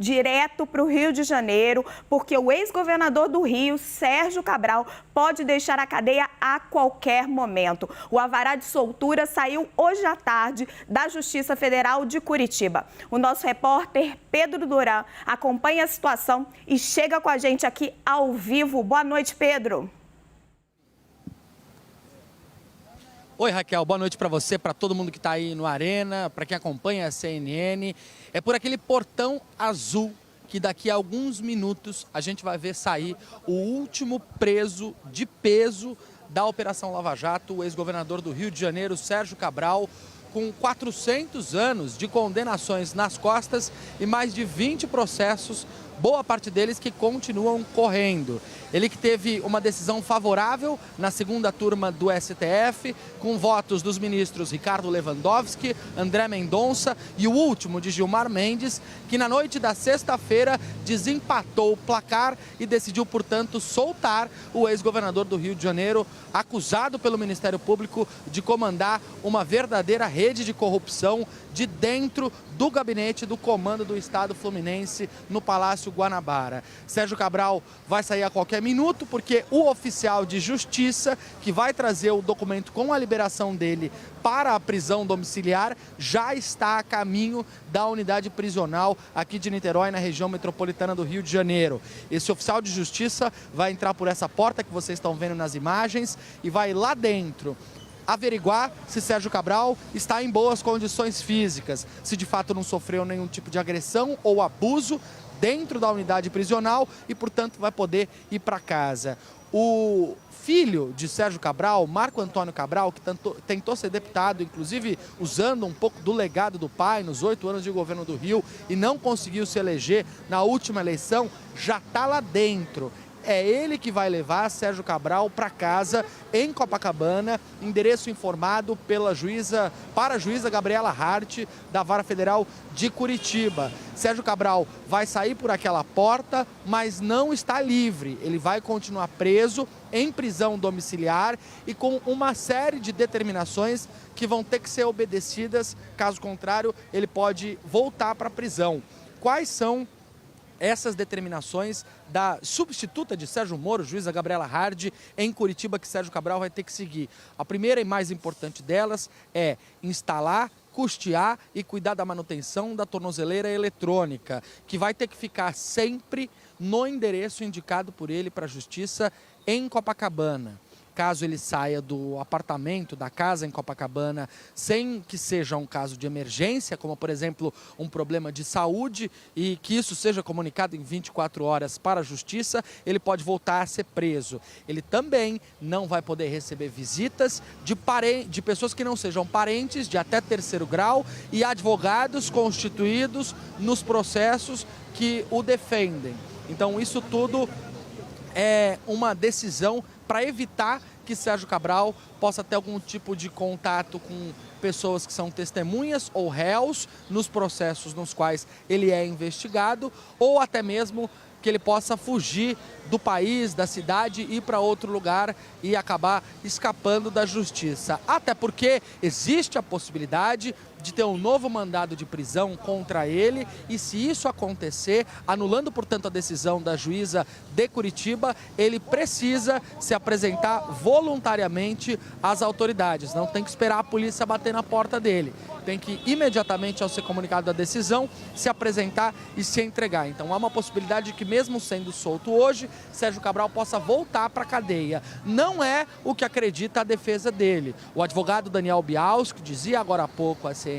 Direto para o Rio de Janeiro, porque o ex-governador do Rio, Sérgio Cabral, pode deixar a cadeia a qualquer momento. O alvará de soltura saiu hoje à tarde da Justiça Federal de Curitiba. O nosso repórter Pedro Duran acompanha a situação e chega com a gente aqui ao vivo. Boa noite, Pedro. Oi, Raquel, boa noite para você, para todo mundo que está aí no Arena, para quem acompanha a CNN. É por aquele portão azul que daqui a alguns minutos a gente vai ver sair o último preso de peso da Operação Lava Jato, o ex-governador do Rio de Janeiro, Sérgio Cabral, com 400 anos de condenações nas costas e mais de 20 processos, boa parte deles que continuam correndo. Ele que teve uma decisão favorável na segunda turma do STF, com votos dos ministros Ricardo Lewandowski, André Mendonça e o último de Gilmar Mendes, que na noite da sexta-feira desempatou o placar e decidiu, portanto, soltar o ex-governador do Rio de Janeiro, acusado pelo Ministério Público de comandar uma verdadeira rede de corrupção de dentro do gabinete do comando do Estado Fluminense no Palácio Guanabara. Sérgio Cabral vai sair a qualquer minuto, porque o oficial de justiça que vai trazer o documento com a liberação dele para a prisão domiciliar já está a caminho da unidade prisional aqui de Niterói, na região metropolitana do Rio de Janeiro. Esse oficial de justiça vai entrar por essa porta que vocês estão vendo nas imagens e vai lá dentro averiguar se Sérgio Cabral está em boas condições físicas, se de fato não sofreu nenhum tipo de agressão ou abuso dentro da unidade prisional e, portanto, vai poder ir para casa. O filho de Sérgio Cabral, Marco Antônio Cabral, que tentou ser deputado, inclusive usando um pouco do legado do pai nos 8 anos de governo do Rio e não conseguiu se eleger na última eleição, já está lá dentro. É ele que vai levar Sérgio Cabral para casa em Copacabana, endereço informado para a juíza Gabriela Hart, da Vara Federal de Curitiba. Sérgio Cabral vai sair por aquela porta, mas não está livre. Ele vai continuar preso em prisão domiciliar e com uma série de determinações que vão ter que ser obedecidas. Caso contrário, ele pode voltar para a prisão. Quais são essas determinações da substituta de Sérgio Moro, juíza Gabriela Hart, em Curitiba, que Sérgio Cabral vai ter que seguir? A primeira e mais importante delas é instalar, custear e cuidar da manutenção da tornozeleira eletrônica, que vai ter que ficar sempre no endereço indicado por ele para a Justiça em Copacabana. Caso ele saia do apartamento, da casa em Copacabana, sem que seja um caso de emergência, como por exemplo um problema de saúde, e que isso seja comunicado em 24 horas para a Justiça, ele pode voltar a ser preso. Ele também não vai poder receber visitas de pessoas que não sejam parentes de até 3º grau e advogados constituídos nos processos que o defendem. Então isso tudo é uma decisão para evitar que Sérgio Cabral possa ter algum tipo de contato com pessoas que são testemunhas ou réus nos processos nos quais ele é investigado, ou até mesmo que ele possa fugir do país, da cidade, ir para outro lugar e acabar escapando da justiça. Até porque existe a possibilidade de ter um novo mandado de prisão contra ele e, se isso acontecer, anulando, portanto, a decisão da juíza de Curitiba, ele precisa se apresentar voluntariamente às autoridades. Não tem que esperar a polícia bater na porta dele. Tem que, imediatamente ao ser comunicado a decisão, se apresentar e se entregar. Então há uma possibilidade de que, mesmo sendo solto hoje, Sérgio Cabral possa voltar para a cadeia. Não é o que acredita a defesa dele. O advogado Daniel Bialski dizia agora há pouco à CNN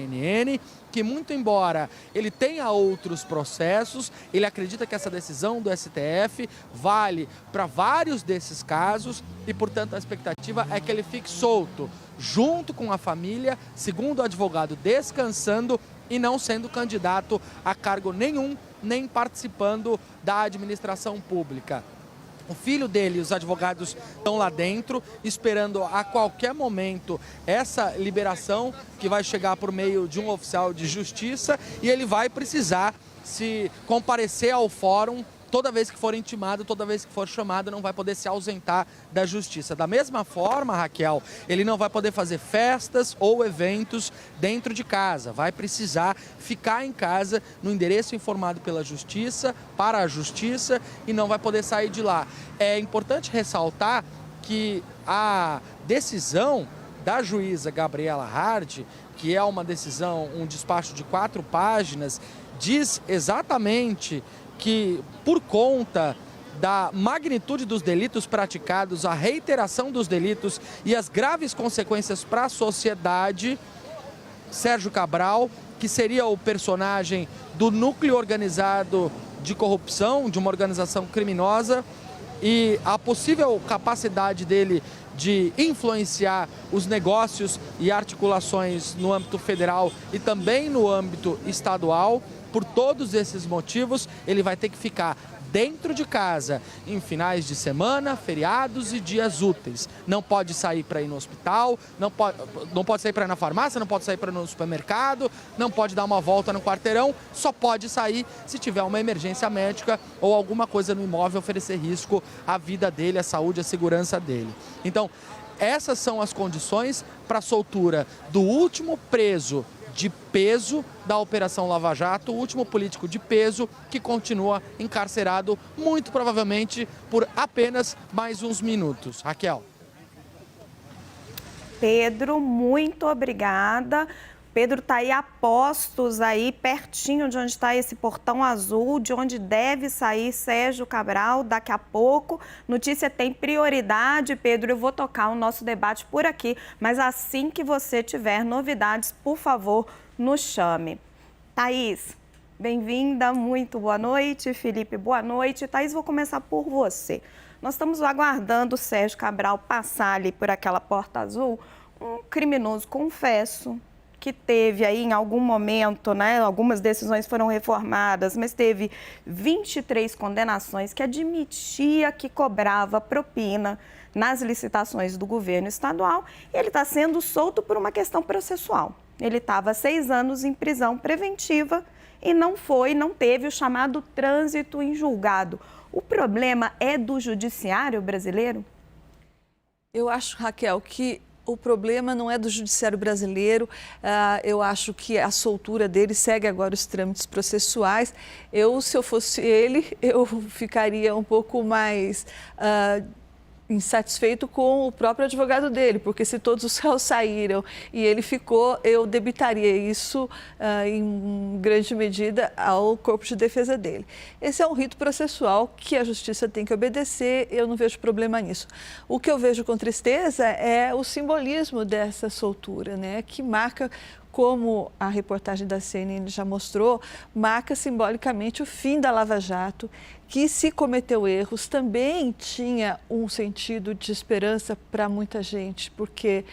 que, muito embora ele tenha outros processos, ele acredita que essa decisão do STF vale para vários desses casos e, portanto, a expectativa é que ele fique solto, junto com a família, segundo o advogado, descansando e não sendo candidato a cargo nenhum, nem participando da administração pública. O filho dele e os advogados estão lá dentro, esperando a qualquer momento essa liberação que vai chegar por meio de um oficial de justiça, e ele vai precisar se comparecer ao fórum toda vez que for intimado, toda vez que for chamado, não vai poder se ausentar da justiça. Da mesma forma, Raquel, ele não vai poder fazer festas ou eventos dentro de casa. Vai precisar ficar em casa no endereço informado pela justiça, para a justiça, e não vai poder sair de lá. É importante ressaltar que a decisão da juíza Gabriela Hard, que é uma decisão, um despacho de 4 páginas, diz exatamente que, por conta da magnitude dos delitos praticados, a reiteração dos delitos e as graves consequências para a sociedade, Sérgio Cabral, que seria o personagem do núcleo organizado de corrupção, de uma organização criminosa, e a possível capacidade dele de influenciar os negócios e articulações no âmbito federal e também no âmbito estadual. Por todos esses motivos, ele vai ter que ficar dentro de casa em finais de semana, feriados e dias úteis. Não pode sair para ir no hospital, não pode sair para ir na farmácia, não pode sair para ir no supermercado, não pode dar uma volta no quarteirão, só pode sair se tiver uma emergência médica ou alguma coisa no imóvel oferecer risco à vida dele, à saúde, à segurança dele. Então, essas são as condições para a soltura do último preso de peso da Operação Lava Jato, o último político de peso que continua encarcerado, muito provavelmente por apenas mais uns minutos. Raquel. Pedro, muito obrigada. Pedro está aí a postos, aí pertinho de onde está esse portão azul, de onde deve sair Sérgio Cabral daqui a pouco. Notícia tem prioridade, Pedro. Eu vou tocar o nosso debate por aqui, mas assim que você tiver novidades, por favor, nos chame. Thaís, bem-vinda, muito boa noite. Felipe, boa noite. Thaís, vou começar por você. Nós estamos aguardando o Sérgio Cabral passar ali por aquela porta azul, um criminoso, confesso, que teve aí em algum momento, né, algumas decisões foram reformadas, mas teve 23 condenações, que admitia que cobrava propina nas licitações do governo estadual, e ele está sendo solto por uma questão processual. Ele estava 6 anos em prisão preventiva e não teve o chamado trânsito em julgado. O problema é do judiciário brasileiro? Eu acho, Raquel, que o problema não é do judiciário brasileiro. Eu acho que a soltura dele segue agora os trâmites processuais. Se eu fosse ele, eu ficaria um pouco mais insatisfeito com o próprio advogado dele, porque se todos os réus saíram e ele ficou, eu debitaria isso em grande medida ao corpo de defesa dele. Esse é um rito processual que a justiça tem que obedecer, eu não vejo problema nisso. O que eu vejo com tristeza é o simbolismo dessa soltura, né, que marca, como a reportagem da CNN já mostrou, marca simbolicamente o fim da Lava Jato, que, se cometeu erros, também tinha um sentido de esperança para muita gente, porque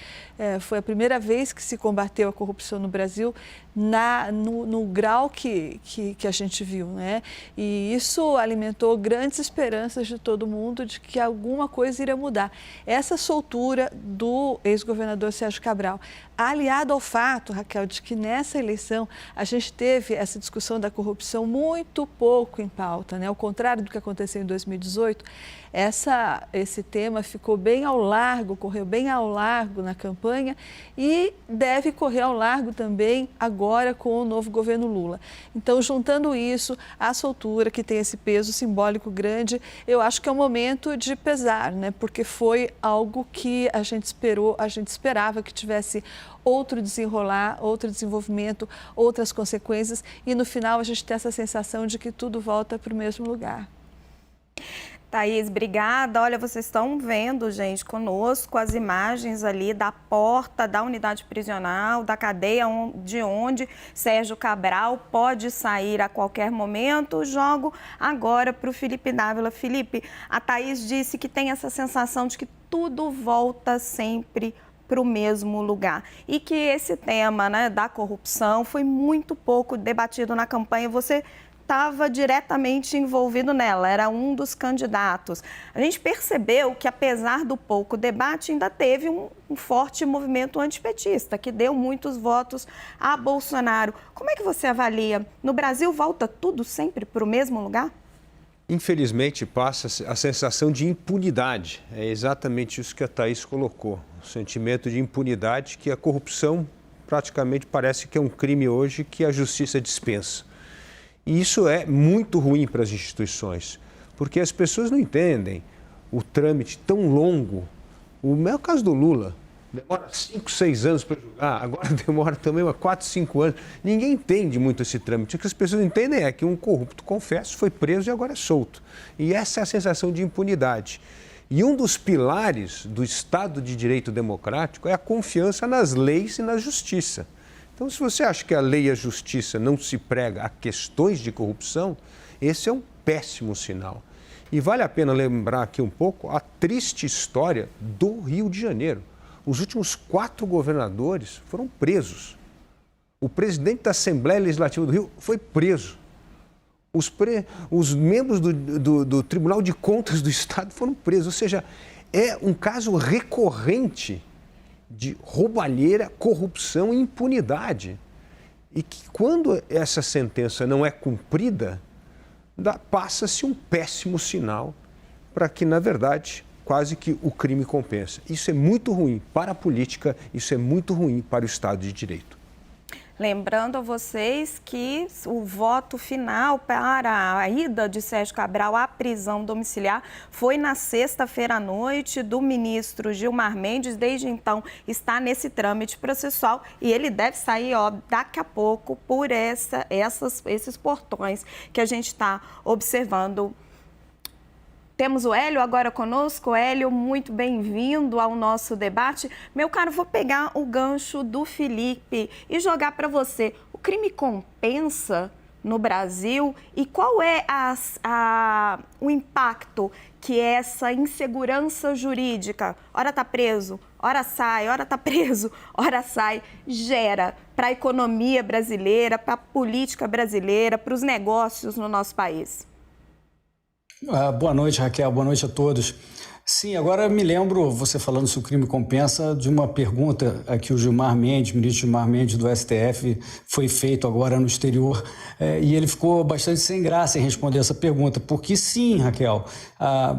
foi a primeira vez que se combateu a corrupção no Brasil no grau que a gente viu, né? E isso alimentou grandes esperanças de todo mundo de que alguma coisa iria mudar. Essa soltura do ex-governador Sérgio Cabral, aliado ao fato, Raquel, de que nessa eleição a gente teve essa discussão da corrupção muito pouco em pauta, né? Ao contrário do que aconteceu em 2018, esse tema ficou bem ao largo, correu bem ao largo na campanha e deve correr ao largo também agora com o novo governo Lula. Então, juntando isso, a soltura, que tem esse peso simbólico grande, eu acho que é um momento de pesar, né? Porque foi algo que a gente esperava que tivesse outro desenrolar, outro desenvolvimento, outras consequências, e no final a gente tem essa sensação de que tudo volta para o mesmo lugar. Thaís, obrigada. Olha, vocês estão vendo, gente, conosco as imagens ali da porta da unidade prisional, da cadeia de onde Sérgio Cabral pode sair a qualquer momento. Jogo agora para o Felipe Dávila. Felipe, a Thaís disse que tem essa sensação de que tudo volta sempre para o mesmo lugar. E que esse tema, né, da corrupção foi muito pouco debatido na campanha. Você estava diretamente envolvido nela, era um dos candidatos. A gente percebeu que, apesar do pouco debate, ainda teve um forte movimento antipetista, que deu muitos votos a Bolsonaro. Como é que você avalia? No Brasil, volta tudo sempre para o mesmo lugar? Infelizmente, passa a sensação de impunidade. É exatamente isso que a Thaís colocou. O sentimento de impunidade, que a corrupção praticamente parece que é um crime hoje que a justiça dispensa. E isso é muito ruim para as instituições, porque as pessoas não entendem o trâmite tão longo. O meu caso do Lula, demora 5, 6 anos para julgar, agora demora também 4, 5 anos. Ninguém entende muito esse trâmite. O que as pessoas entendem é que um corrupto, confesso, foi preso e agora é solto. E essa é a sensação de impunidade. E um dos pilares do Estado de Direito Democrático é a confiança nas leis e na justiça. Então, se você acha que a lei e a justiça não se prega a questões de corrupção, esse é um péssimo sinal. E vale a pena lembrar aqui um pouco a triste história do Rio de Janeiro. Os últimos 4 governadores foram presos. O presidente da Assembleia Legislativa do Rio foi preso. Os membros do Tribunal de Contas do Estado foram presos. Ou seja, é um caso recorrente de roubalheira, corrupção e impunidade. E que quando essa sentença não é cumprida, passa-se um péssimo sinal para que, na verdade, quase que o crime compensa. Isso é muito ruim para a política, isso é muito ruim para o Estado de Direito. Lembrando a vocês que o voto final para a ida de Sérgio Cabral à prisão domiciliar foi na sexta-feira à noite do ministro Gilmar Mendes. Desde então está nesse trâmite processual e ele deve sair daqui a pouco por esses portões que a gente está observando. Temos o Hélio agora conosco. Hélio, muito bem-vindo ao nosso debate. Meu caro, vou pegar o gancho do Felipe e jogar para você. O crime compensa no Brasil e qual é o impacto que essa insegurança jurídica, ora está preso, ora sai, ora está preso, ora sai, gera para a economia brasileira, para a política brasileira, para os negócios no nosso país? Boa noite, Raquel. Boa noite a todos. Sim, agora me lembro, você falando se o crime compensa, de uma pergunta a que o Gilmar Mendes, ministro Gilmar Mendes do STF, foi feito agora no exterior, e ele ficou bastante sem graça em responder essa pergunta, porque sim, Raquel,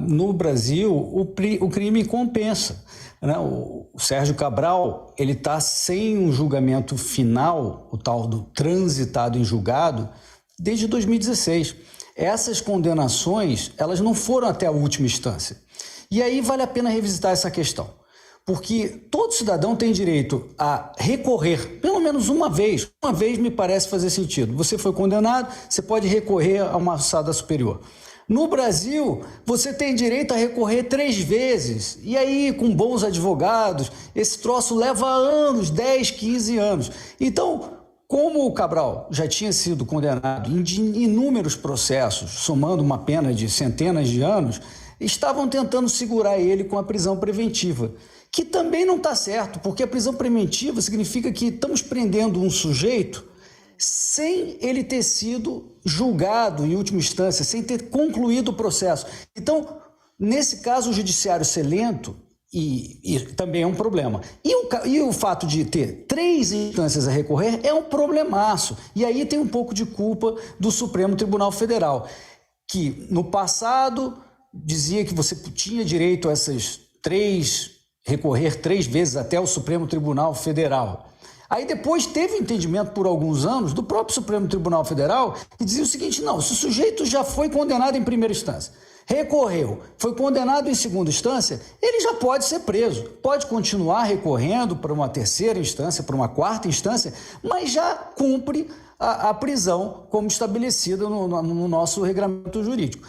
no Brasil o crime compensa. O Sérgio Cabral, ele está sem um julgamento final, o tal do transitado em julgado, desde 2016. Essas condenações, elas não foram até a última instância. E aí vale a pena revisitar essa questão, porque todo cidadão tem direito a recorrer, pelo menos uma vez me parece fazer sentido. Você foi condenado, você pode recorrer a uma alçada superior. No Brasil, você tem direito a recorrer 3 vezes, e aí com bons advogados, esse troço leva anos, 10, 15 anos. Então, como o Cabral já tinha sido condenado em inúmeros processos, somando uma pena de centenas de anos, estavam tentando segurar ele com a prisão preventiva, que também não está certo, porque a prisão preventiva significa que estamos prendendo um sujeito sem ele ter sido julgado em última instância, sem ter concluído o processo. Então, nesse caso, o judiciário ser lento e também é um problema. E o fato de ter 3 instâncias a recorrer é um problemaço. E aí tem um pouco de culpa do Supremo Tribunal Federal, que no passado dizia que você tinha direito a recorrer 3 vezes até o Supremo Tribunal Federal. Aí depois teve entendimento por alguns anos do próprio Supremo Tribunal Federal que dizia o seguinte: não, se o sujeito já foi condenado em primeira instância, recorreu, foi condenado em segunda instância, ele já pode ser preso, pode continuar recorrendo para uma terceira instância, para uma quarta instância, mas já cumpre a prisão como estabelecida no nosso regramento jurídico.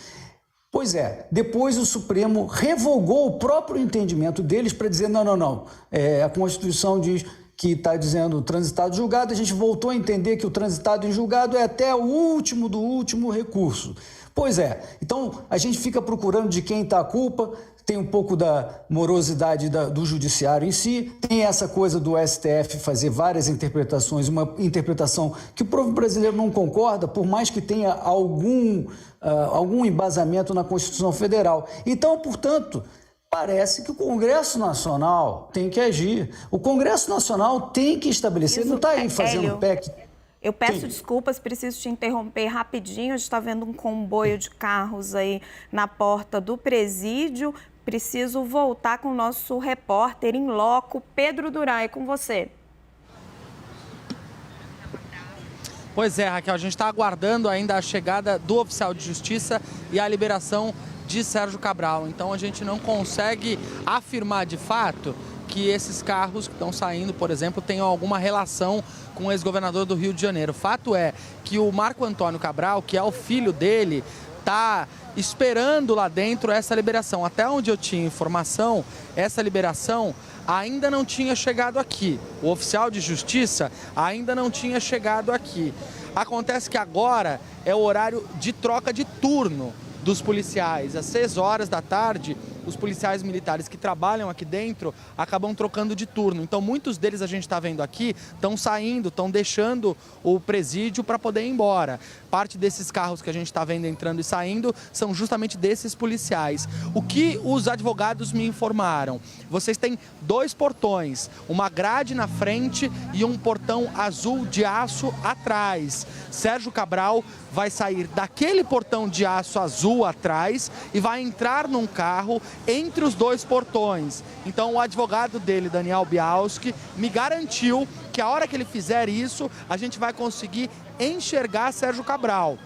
Pois é, depois o Supremo revogou o próprio entendimento deles para dizer não, a Constituição diz que está dizendo transitado em julgado, a gente voltou a entender que o transitado em julgado é até o último do último recurso. Pois é, então a gente fica procurando de quem está a culpa, tem um pouco da morosidade do judiciário em si, tem essa coisa do STF fazer várias interpretações, uma interpretação que o povo brasileiro não concorda, por mais que tenha algum embasamento na Constituição Federal. Então, portanto, parece que o Congresso Nacional tem que agir. O Congresso Nacional tem que estabelecer, não está aí fazendo PEC. Eu peço desculpas, preciso te interromper rapidinho. A gente está vendo um comboio de carros aí na porta do presídio. Preciso voltar com o nosso repórter em loco, Pedro Duray, com você. Pois é, Raquel, a gente está aguardando ainda a chegada do oficial de justiça e a liberação de Sérgio Cabral. Então a gente não consegue afirmar de fato que esses carros que estão saindo, por exemplo, tenham alguma relação com o ex-governador do Rio de Janeiro. O fato é que o Marco Antônio Cabral, que é o filho dele, está esperando lá dentro essa liberação. Até onde eu tinha informação, essa liberação ainda não tinha chegado aqui. O oficial de justiça ainda não tinha chegado aqui. Acontece que agora é o horário de troca de turno dos policiais. Às 6 horas da tarde, os policiais militares que trabalham aqui dentro acabam trocando de turno. Então, muitos deles, a gente está vendo aqui, estão saindo, estão deixando o presídio para poder ir embora. Parte desses carros que a gente está vendo entrando e saindo são justamente desses policiais. O que os advogados me informaram? Vocês têm 2 portões, uma grade na frente e um portão azul de aço atrás. Sérgio Cabral vai sair daquele portão de aço azul atrás e vai entrar num carro entre os 2 portões. Então, o advogado dele, Daniel Bialski, me garantiu que a hora que ele fizer isso, a gente vai conseguir enxergar Sérgio Cabral.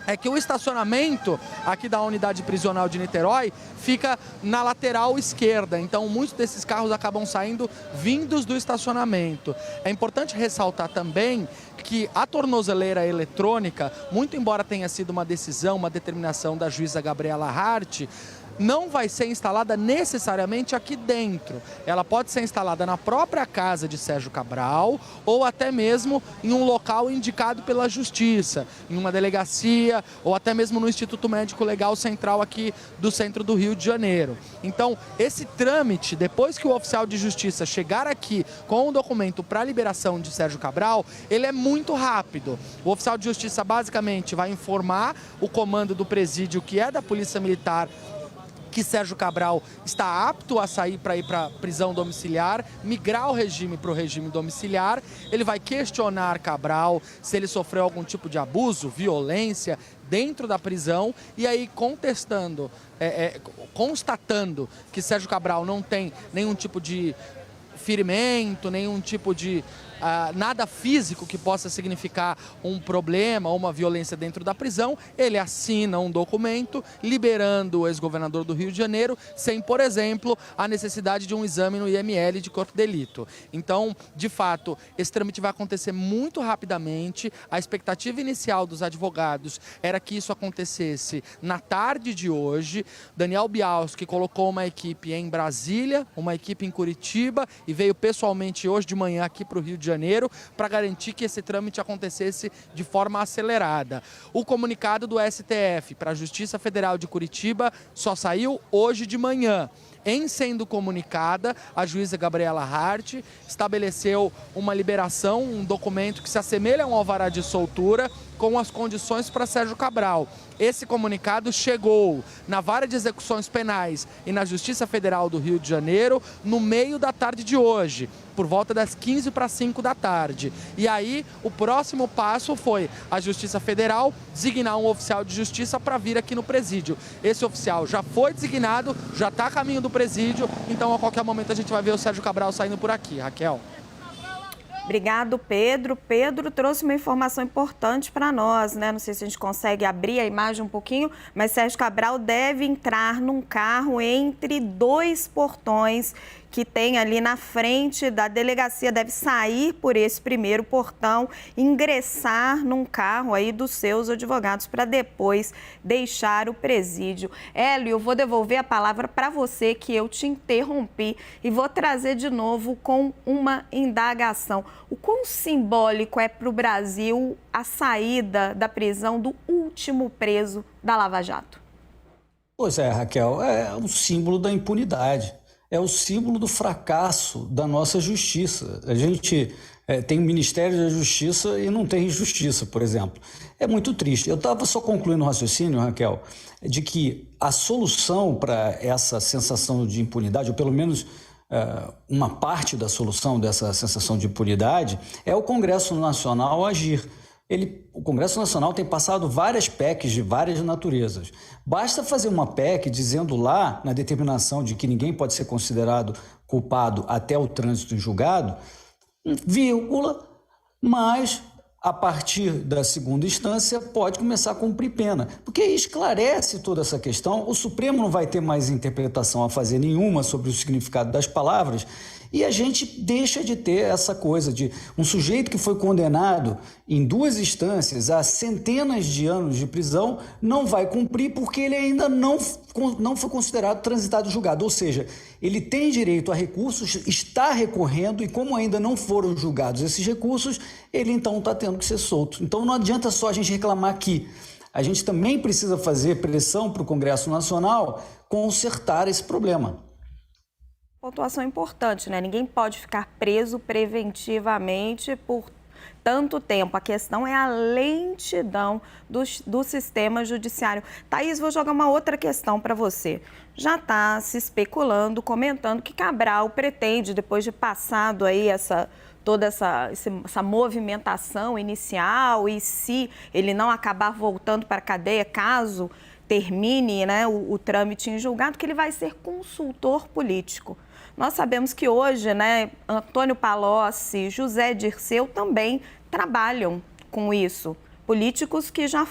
É que o estacionamento aqui da unidade prisional de Niterói fica na lateral esquerda, então muitos desses carros acabam saindo vindos do estacionamento. É importante ressaltar também que a tornozeleira eletrônica, muito embora tenha sido uma decisão, uma determinação da juíza Gabriela Hart, não vai ser instalada necessariamente aqui dentro. Ela pode ser instalada na própria casa de Sérgio Cabral ou até mesmo em um local indicado pela Justiça, em uma delegacia ou até mesmo no Instituto Médico Legal Central aqui do centro do Rio de Janeiro. Então, esse trâmite, depois que o oficial de Justiça chegar aqui com o documento para a liberação de Sérgio Cabral, ele é muito rápido. O oficial de Justiça basicamente vai informar o comando do presídio, que é da Polícia Militar, que Sérgio Cabral está apto a sair para ir para prisão domiciliar, migrar o regime para o regime domiciliar. Ele vai questionar Cabral se ele sofreu algum tipo de abuso, violência dentro da prisão e aí constatando que Sérgio Cabral não tem nenhum tipo de ferimento, nenhum tipo de nada físico que possa significar um problema ou uma violência dentro da prisão, ele assina um documento liberando o ex-governador do Rio de Janeiro sem, por exemplo, a necessidade de um exame no IML de corpo de delito. Então, de fato, esse trâmite vai acontecer muito rapidamente. A expectativa inicial dos advogados era que isso acontecesse na tarde de hoje. Daniel Bialski colocou uma equipe em Brasília, uma equipe em Curitiba e veio pessoalmente hoje de manhã aqui para o Rio de Janeiro para garantir que esse trâmite acontecesse de forma acelerada. O comunicado do STF para a Justiça Federal de Curitiba só saiu hoje de manhã. Em sendo comunicada, a juíza Gabriela Hart estabeleceu uma liberação, um documento que se assemelha a um alvará de soltura com as condições para Sérgio Cabral. Esse comunicado chegou na Vara de Execuções Penais e na Justiça Federal do Rio de Janeiro no meio da tarde de hoje, por volta das 15:45 da tarde. E aí, o próximo passo foi a Justiça Federal designar um oficial de justiça para vir aqui no presídio. Esse oficial já foi designado, já está a caminho do presídio, então a qualquer momento a gente vai ver o Sérgio Cabral saindo por aqui. Raquel. Obrigado, Pedro. Pedro trouxe uma informação importante para nós, né? Não sei se a gente consegue abrir a imagem um pouquinho, mas Sérgio Cabral deve entrar num carro entre 2 portões que tem ali na frente da delegacia, deve sair por esse primeiro portão, ingressar num carro aí dos seus advogados para depois deixar o presídio. Hélio, eu vou devolver a palavra para você, que eu te interrompi, e vou trazer de novo com uma indagação. O quão simbólico é para o Brasil a saída da prisão do último preso da Lava Jato? Pois é, Raquel, é um símbolo da impunidade. É o símbolo do fracasso da nossa justiça. A gente tem o Ministério da Justiça e não tem justiça, por exemplo. É muito triste. Eu estava só concluindo o raciocínio, Raquel, de que a solução para essa sensação de impunidade, ou pelo menos uma parte da solução dessa sensação de impunidade é o Congresso Nacional agir. O Congresso Nacional tem passado várias PECs de várias naturezas. Basta fazer uma PEC dizendo lá, na determinação de que ninguém pode ser considerado culpado até o trânsito em julgado, vírgula, mas a partir da segunda instância pode começar a cumprir pena. Porque esclarece toda essa questão, o Supremo não vai ter mais interpretação a fazer nenhuma sobre o significado das palavras, e a gente deixa de ter essa coisa de um sujeito que foi condenado em 2 instâncias a centenas de anos de prisão não vai cumprir porque ele ainda não foi considerado transitado julgado. Ou seja, ele tem direito a recursos, está recorrendo e como ainda não foram julgados esses recursos, ele então está tendo que ser solto. Então não adianta só a gente reclamar aqui. A gente também precisa fazer pressão para o Congresso Nacional consertar esse problema. Pontuação importante, né? Ninguém pode ficar preso preventivamente por tanto tempo. A questão é a lentidão do sistema judiciário. Thaís, vou jogar uma outra questão para você. Já está se especulando, comentando que Cabral pretende, depois de passado aí toda essa movimentação inicial, e se ele não acabar voltando para a cadeia, caso termine, né, o trâmite em julgado, que ele vai ser consultor político. Nós sabemos que hoje, né, Antônio Palocci, José Dirceu também trabalham com isso. Políticos que já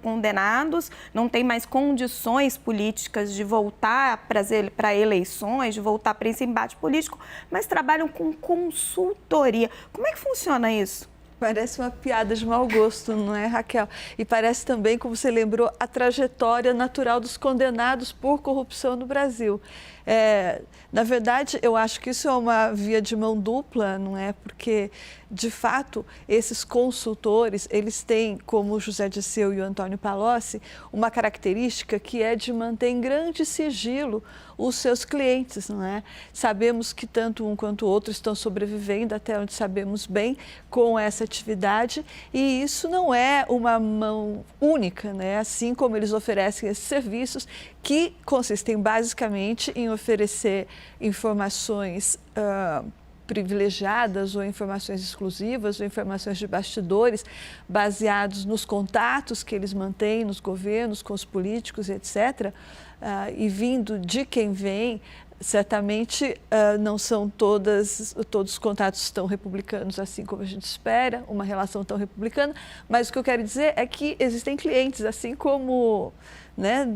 condenados, não têm mais condições políticas de voltar para eleições, de voltar para esse embate político, mas trabalham com consultoria. Como é que funciona isso? Parece uma piada de mau gosto, não é, Raquel? E parece também, como você lembrou, a trajetória natural dos condenados por corrupção no Brasil. Na verdade, eu acho que isso é uma via de mão dupla, não é? Porque, de fato, esses consultores, eles têm, como o José Dirceu e o Antônio Palocci, uma característica que é de manter em grande sigilo os seus clientes, não é? Sabemos que tanto um quanto o outro estão sobrevivendo, até onde sabemos bem, com essa atividade, e isso não é uma mão única, né? Assim como eles oferecem esses serviços, que consistem basicamente em oferecer informações privilegiadas ou informações exclusivas ou informações de bastidores baseados nos contatos que eles mantêm nos governos, com os políticos, etc. E vindo de quem vem, certamente não são todos os contatos tão republicanos assim como a gente espera, uma relação tão republicana, mas o que eu quero dizer é que existem clientes, assim como, né,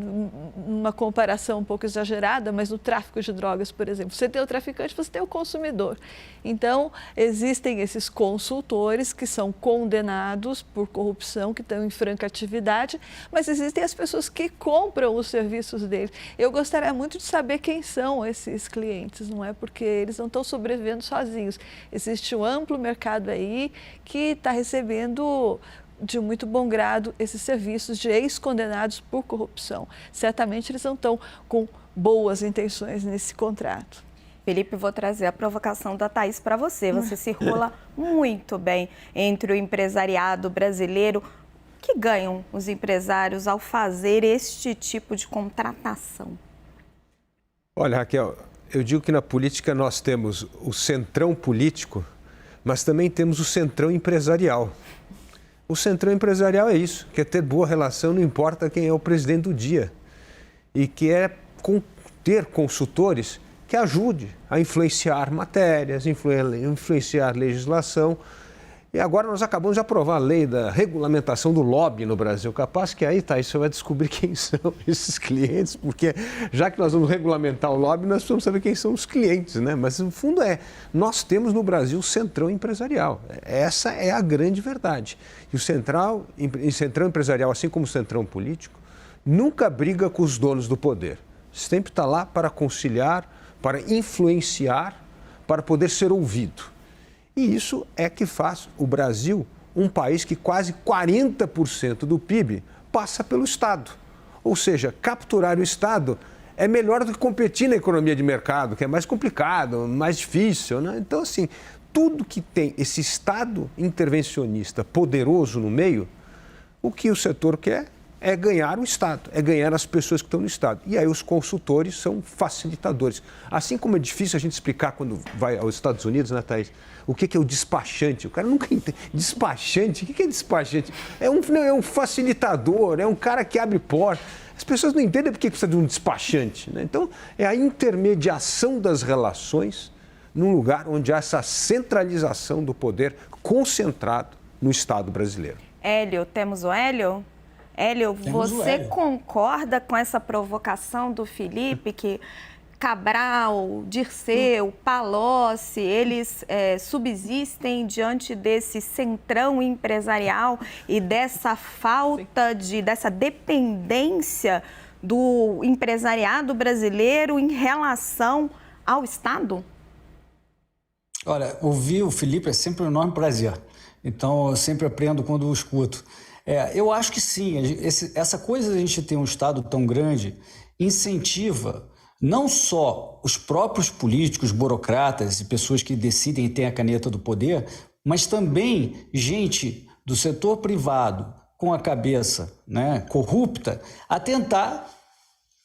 uma comparação um pouco exagerada, mas no tráfico de drogas, por exemplo, você tem o traficante, você tem o consumidor. Então, existem esses consultores que são condenados por corrupção, que estão em franca atividade, mas existem as pessoas que compram os serviços deles. Eu gostaria muito de saber quem são esses clientes, não é? Porque eles não estão sobrevivendo sozinhos. Existe um amplo mercado aí que está recebendo de muito bom grado esses serviços de ex-condenados por corrupção. Certamente eles não estão com boas intenções nesse contrato. Felipe, vou trazer a provocação da Thaís para você. Você circula muito bem entre o empresariado brasileiro. O que ganham os empresários ao fazer este tipo de contratação? Olha, Raquel, eu digo que na política nós temos o centrão político, mas também temos o centrão empresarial. O centrão empresarial é isso, quer ter boa relação, não importa quem é o presidente do dia. E quer ter consultores que ajude a influenciar matérias, influenciar legislação. E agora nós acabamos de aprovar a lei da regulamentação do lobby no Brasil. Capaz que aí, Thaís, você vai descobrir quem são esses clientes, porque já que nós vamos regulamentar o lobby, nós precisamos saber quem são os clientes, né? Mas no fundo nós temos no Brasil o centrão empresarial. Essa é a grande verdade. E o centrão empresarial, assim como o centrão político, nunca briga com os donos do poder. Sempre está lá para conciliar, para influenciar, para poder ser ouvido. E isso é que faz o Brasil um país que quase 40% do PIB passa pelo Estado. Ou seja, capturar o Estado é melhor do que competir na economia de mercado, que é mais complicado, mais difícil, né? Então, assim, tudo que tem esse Estado intervencionista poderoso no meio, o que o setor quer é ganhar o Estado, é ganhar as pessoas que estão no Estado. E aí os consultores são facilitadores. Assim como é difícil a gente explicar quando vai aos Estados Unidos, né, Thaís? O que é o despachante? O cara nunca entende. Despachante? O que é despachante? É um facilitador, é um cara que abre porta. As pessoas não entendem por que precisa de um despachante, né? Então, é a intermediação das relações num lugar onde há essa centralização do poder concentrado no Estado brasileiro. Hélio, temos o Hélio? Hélio, você concorda com essa provocação do Felipe, que Cabral, Dirceu, Palocci, eles subsistem diante desse centrão empresarial e dessa falta dessa dependência do empresariado brasileiro em relação ao Estado? Olha, ouvir o Felipe é sempre um enorme prazer. Então, eu sempre aprendo quando o escuto. Eu acho que sim, essa coisa de a gente ter um Estado tão grande incentiva não só os próprios políticos, burocratas e pessoas que decidem e têm a caneta do poder, mas também gente do setor privado com a cabeça, né, corrupta a tentar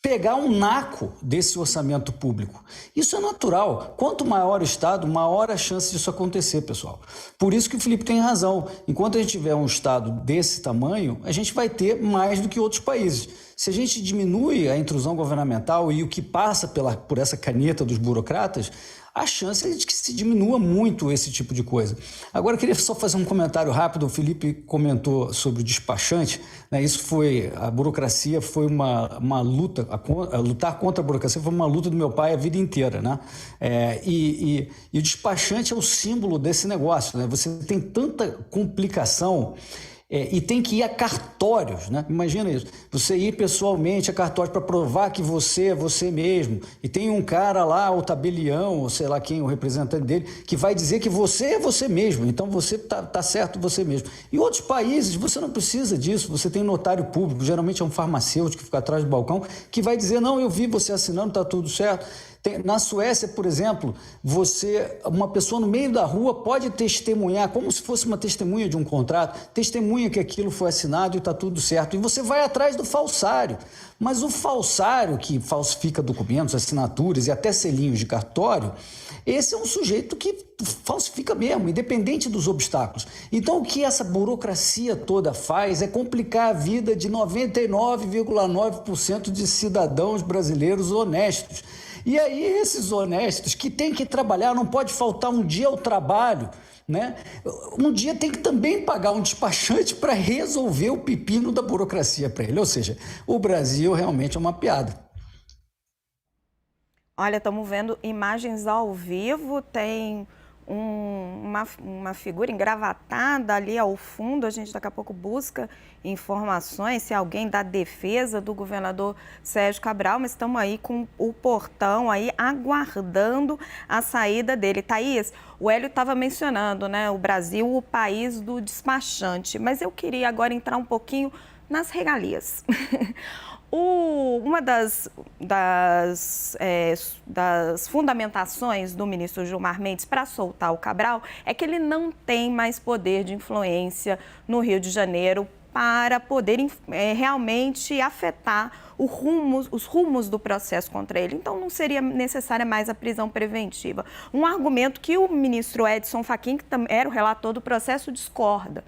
pegar um naco desse orçamento público. Isso é natural. Quanto maior o Estado, maior a chance disso acontecer, pessoal. Por isso que o Felipe tem razão. Enquanto a gente tiver um Estado desse tamanho, a gente vai ter mais do que outros países. Se a gente diminui a intrusão governamental e o que passa por essa caneta dos burocratas, a chance é de que se diminua muito esse tipo de coisa. Agora, eu queria só fazer um comentário rápido. O Felipe comentou sobre o despachante, né? A burocracia foi uma luta, lutar contra a burocracia foi uma luta do meu pai a vida inteira, né? E o despachante é o símbolo desse negócio, né? Você tem tanta complicação. E tem que ir a cartórios, né? Imagina isso. Você ir pessoalmente a cartórios para provar que você é você mesmo. E tem um cara lá, o tabelião, ou sei lá quem, o representante dele, que vai dizer que você é você mesmo. Então você tá certo você mesmo. Em outros países, você não precisa disso. Você tem notário público, geralmente é um farmacêutico que fica atrás do balcão, que vai dizer, não, eu vi você assinando, está tudo certo. Na Suécia, por exemplo, uma pessoa no meio da rua pode testemunhar, como se fosse uma testemunha de um contrato, testemunha que aquilo foi assinado e está tudo certo. E você vai atrás do falsário. Mas o falsário que falsifica documentos, assinaturas e até selinhos de cartório, esse é um sujeito que falsifica mesmo, independente dos obstáculos. Então, o que essa burocracia toda faz é complicar a vida de 99,9% de cidadãos brasileiros honestos. E aí, esses honestos que têm que trabalhar, não pode faltar um dia ao trabalho, né? Um dia tem que também pagar um despachante para resolver o pepino da burocracia para ele. Ou seja, o Brasil realmente é uma piada. Olha, estamos vendo imagens ao vivo, tem uma figura engravatada ali ao fundo. A gente daqui a pouco busca informações, se alguém da defesa do governador Sérgio Cabral, mas estamos aí com o portão aí aguardando a saída dele. Thaís, o Hélio estava mencionando, né, o Brasil, o país do despachante, mas eu queria agora entrar um pouquinho nas regalias. Uma das fundamentações do ministro Gilmar Mendes para soltar o Cabral é que ele não tem mais poder de influência no Rio de Janeiro para poder realmente afetar os rumos do processo contra ele. Então, não seria necessária mais a prisão preventiva. Um argumento que o ministro Edson Fachin, que era o relator do processo, discorda.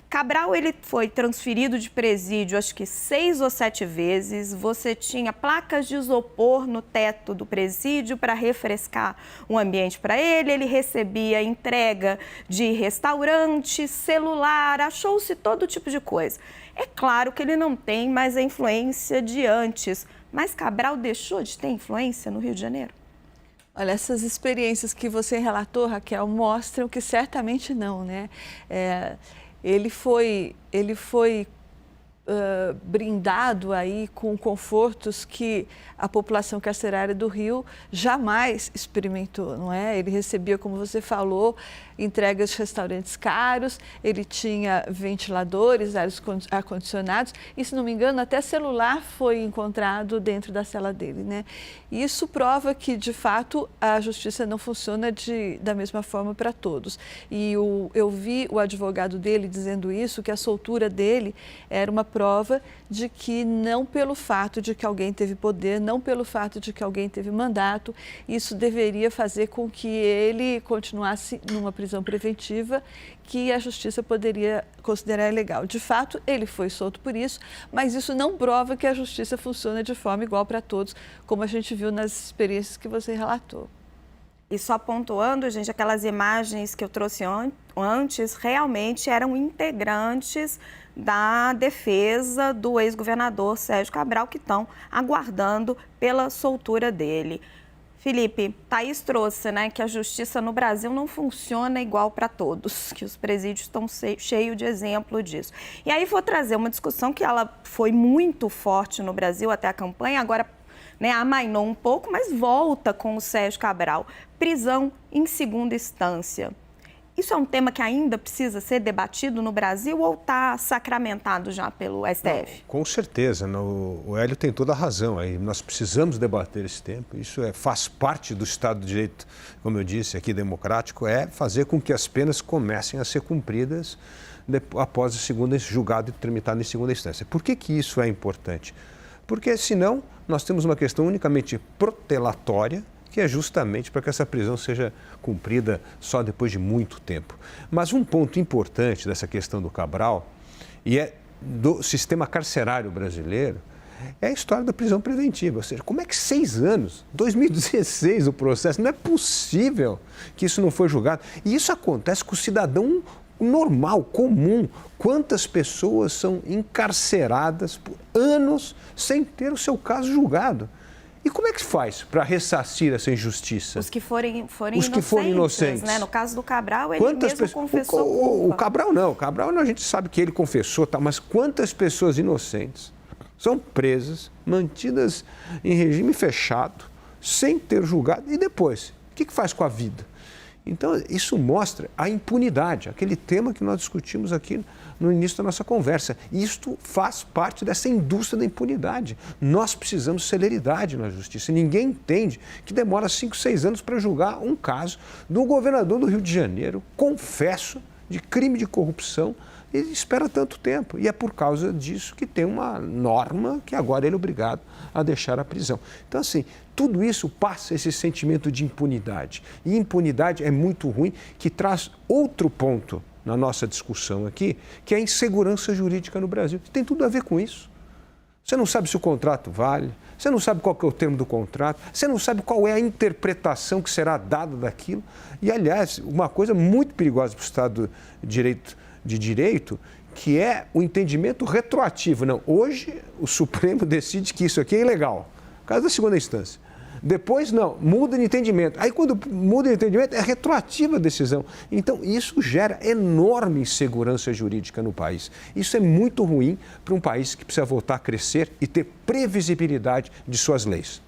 Cabral, ele foi transferido de presídio acho que 6 ou 7 vezes. Você tinha placas de isopor no teto do presídio para refrescar o ambiente para ele. Ele recebia entrega de restaurante, celular, achou-se todo tipo de coisa. É claro que ele não tem mais a influência de antes, mas Cabral deixou de ter influência no Rio de Janeiro? Olha, essas experiências que você relatou, Raquel, mostram que certamente não, né? Ele foi brindado aí com confortos que a população carcerária do Rio jamais experimentou, não é? Ele recebia, como você falou, entregas de restaurantes caros, ele tinha ventiladores, ar-condicionados e, se não me engano, até celular foi encontrado dentro da cela dele, né? Isso prova que, de fato, a justiça não funciona da mesma forma para todos. E eu vi o advogado dele dizendo isso, que a soltura dele era uma prova de que não pelo fato de que alguém teve poder, não pelo fato de que alguém teve mandato, isso deveria fazer com que ele continuasse numa prisão preventiva que a justiça poderia considerar ilegal. De fato, ele foi solto por isso, mas isso não prova que a justiça funciona de forma igual para todos, como a gente viu nas experiências que você relatou. E só pontuando, gente, aquelas imagens que eu trouxe antes realmente eram integrantes da defesa do ex-governador Sérgio Cabral, que estão aguardando pela soltura dele. Felipe, Thaís trouxe, né, que a justiça no Brasil não funciona igual para todos, que os presídios estão cheios de exemplo disso. E aí vou trazer uma discussão que ela foi muito forte no Brasil até a campanha, agora, né, amainou um pouco, mas volta com o Sérgio Cabral. Prisão em segunda instância. Isso é um tema que ainda precisa ser debatido no Brasil ou está sacramentado já pelo STF? Não, com certeza, o Hélio tem toda a razão. Aí nós precisamos debater esse tema. Isso faz parte do Estado de Direito, como eu disse aqui, democrático, é fazer com que as penas comecem a ser cumpridas após o segundo julgado e tramitado em segunda instância. Por que isso é importante? Porque senão nós temos uma questão unicamente protelatória, que é justamente para que essa prisão seja cumprida só depois de muito tempo. Mas um ponto importante dessa questão do Cabral, e é do sistema carcerário brasileiro, é a história da prisão preventiva. Ou seja, como é que 6 anos, 2016 o processo, não é possível que isso não foi julgado. E isso acontece com o cidadão normal, comum. Quantas pessoas são encarceradas por anos sem ter o seu caso julgado? E como é que se faz para ressarcir essa injustiça? Os que forem inocentes. Né? No caso do Cabral, ele mesmo confessou culpa. O Cabral não, a gente sabe que ele confessou, tá, mas quantas pessoas inocentes são presas, mantidas em regime fechado, sem ter julgado, e depois, o que faz com a vida? Então, isso mostra a impunidade, aquele tema que nós discutimos aqui no início da nossa conversa. Isto faz parte dessa indústria da impunidade. Nós precisamos de celeridade na justiça. Ninguém entende que demora 5, 6 anos para julgar um caso do governador do Rio de Janeiro, confesso, de crime de corrupção, e espera tanto tempo. E é por causa disso que tem uma norma que agora ele é obrigado a deixar a prisão. Então, assim, tudo isso passa esse sentimento de impunidade. E impunidade é muito ruim, que traz outro ponto na nossa discussão aqui, que é a insegurança jurídica no Brasil. Tem tudo a ver com isso. Você não sabe se o contrato vale, você não sabe qual que é o termo do contrato, você não sabe qual é a interpretação que será dada daquilo. E, aliás, uma coisa muito perigosa para o Estado de Direito, que é o entendimento retroativo. Não, hoje o Supremo decide que isso aqui é ilegal, caso da segunda instância. Depois, não, muda de entendimento. Aí, quando muda de entendimento, é retroativa a decisão. Então, isso gera enorme insegurança jurídica no país. Isso é muito ruim para um país que precisa voltar a crescer e ter previsibilidade de suas leis.